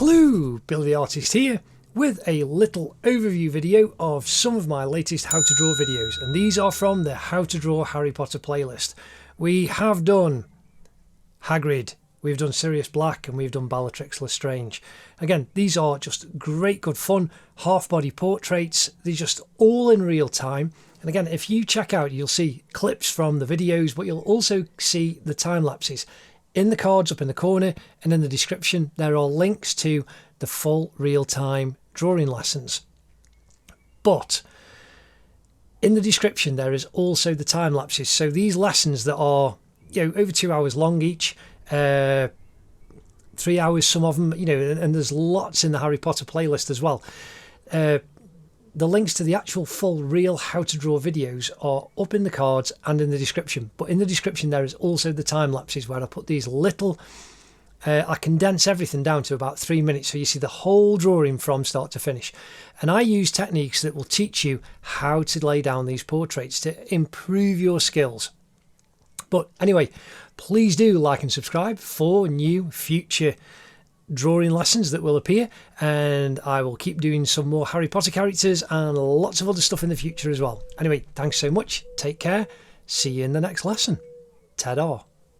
Hello, Billy the Artist here with a little overview video of some of my latest How to Draw videos, and these are from the How to Draw Harry Potter playlist. We have done Hagrid, we've done Sirius Black, and we've done Bellatrix Lestrange. Again, these are just great, good fun, half-body portraits. They're just all in real time. And again, if you check out, you'll see clips from the videos, but you'll also see the time lapses. In the cards up in the corner and in the description, there are links to the full real-time drawing lessons. But in the description, there is also the time lapses. So these lessons that are, over 2 hours long each, 3 hours, some of them, and there's lots in the Harry Potter playlist as well. The links to the actual full real How to Draw videos are up in the cards and in the description. But in the description there is also the time lapses where I put these little, I condense everything down to about 3 minutes so you see the whole drawing from start to finish. And I use techniques that will teach you how to lay down these portraits to improve your skills. But anyway, please do like and subscribe for new future drawing lessons that will appear, and I will keep doing some more Harry Potter characters and lots of other stuff in the future as well. Anyway, thanks so much, take care, see you in the next lesson. Ta-da.